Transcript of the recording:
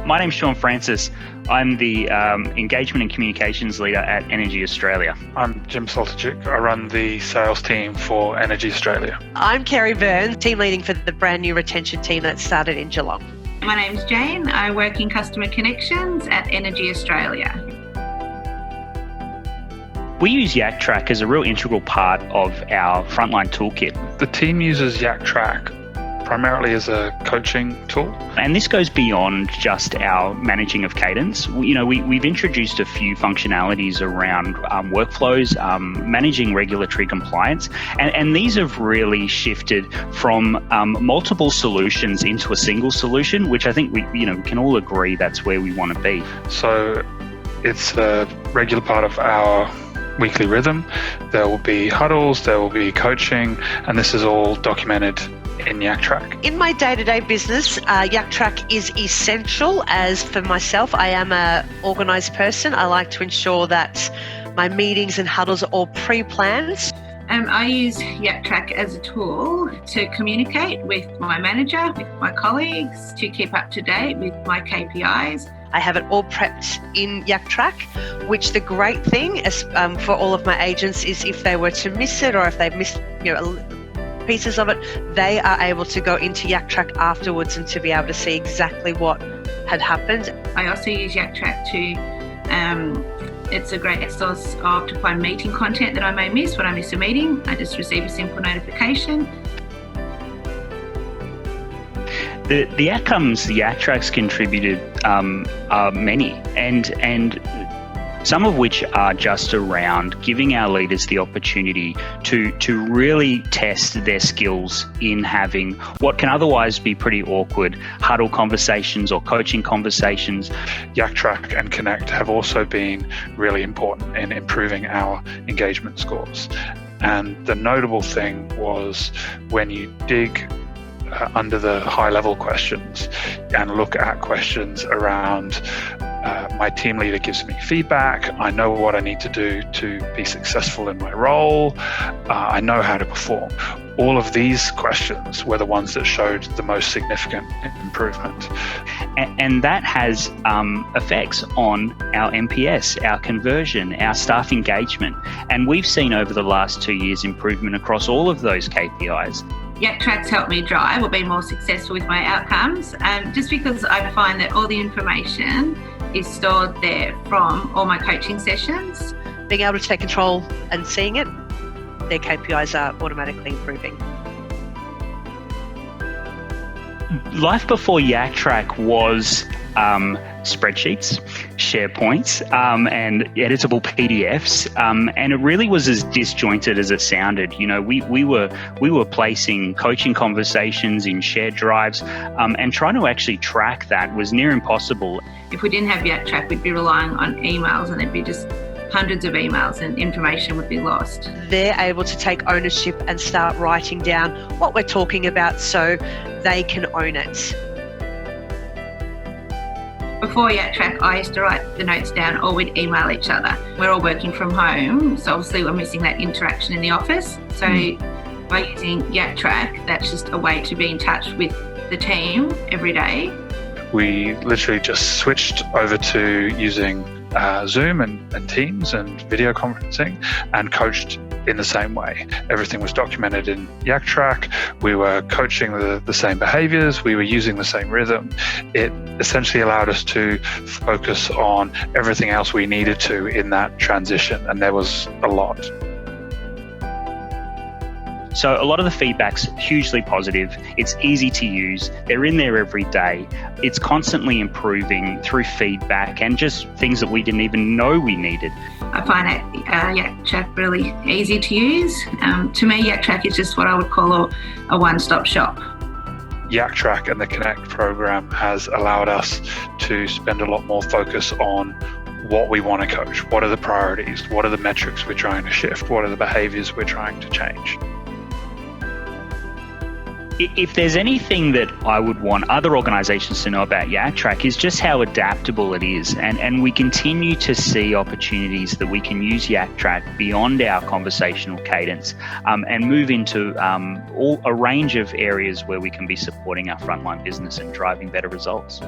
My name's Sean Francis. I'm the Engagement and Communications Leader at EnergyAustralia. I'm Jim Soltachik. I run the sales team for EnergyAustralia. I'm Kerry Burns, team leading for the brand new retention team that started in Geelong. My name's Jane. I work in Customer Connections at EnergyAustralia. We use YakTrack as a real integral part of our frontline toolkit. The team uses YakTrack primarily as a coaching tool. And this goes beyond just our managing of cadence. We've introduced a few functionalities around workflows, managing regulatory compliance, and these have really shifted from multiple solutions into a single solution, which I think we can all agree that's where we want to be. So it's a regular part of our weekly rhythm. There will be huddles, there will be coaching, and this is all documented in YakTrack. In my day-to-day business, YakTrack is essential. As for myself, I am an organised person. I like to ensure that my meetings and huddles are all pre-planned. I use YakTrack as a tool to communicate with my manager, with my colleagues, to keep up to date with my KPIs. I have it all prepped in YakTrack, which the great thing is, for all of my agents is if they were to miss it or if they've missed pieces of it, they are able to go into YakTrack afterwards and to be able to see exactly what had happened. I also use YakTrack to, it's a great source to find meeting content that I may miss. When I miss a meeting, I just receive a simple notification. The outcomes the YakTrack's contributed are many, and some of which are just around giving our leaders the opportunity to really test their skills in having what can otherwise be pretty awkward huddle conversations or coaching conversations. YakTrack and Connect have also been really important in improving our engagement scores. And the notable thing was when you dig under the high-level questions and look at questions around my team leader gives me feedback, I know what I need to do to be successful in my role, I know how to perform. All of these questions were the ones that showed the most significant improvement. And that has effects on our NPS, our conversion, our staff engagement. And we've seen over the last 2 years improvement across all of those KPIs. YakTrack's helped me drive or be more successful with my outcomes, just because I find that all the information is stored there from all my coaching sessions. Being able to take control and seeing it, their KPIs are automatically improving. Life before YakTrack was spreadsheets, SharePoints, and editable PDFs, and it really was as disjointed as it sounded. We were placing coaching conversations in shared drives, and trying to actually track that was near impossible. If we didn't have YakTrack, we'd be relying on emails, and there'd be just hundreds of emails and information would be lost. They're able to take ownership and start writing down what we're talking about so they can own it. Before YakTrack, I used to write the notes down or we'd email each other. We're all working from home, so obviously we're missing that interaction in the office. So by using YakTrack, that's just a way to be in touch with the team every day. We literally just switched over to using Zoom and Teams and video conferencing and coached in the same way. Everything was documented in YakTrack. We were coaching the same behaviors. We were using the same rhythm. It essentially allowed us to focus on everything else we needed to in that transition, and there was a lot. So a lot of the feedback's hugely positive. It's easy to use. They're in there every day. It's constantly improving through feedback and just things that we didn't even know we needed. I find YakTrack really easy to use. To me, YakTrack is just what I would call a one-stop shop. YakTrack and the Connect program has allowed us to spend a lot more focus on what we want to coach. What are the priorities? What are the metrics we're trying to shift? What are the behaviors we're trying to change? If there's anything that I would want other organisations to know about YakTrack is just how adaptable it is. And we continue to see opportunities that we can use YakTrack beyond our conversational cadence and move into a range of areas where we can be supporting our frontline business and driving better results.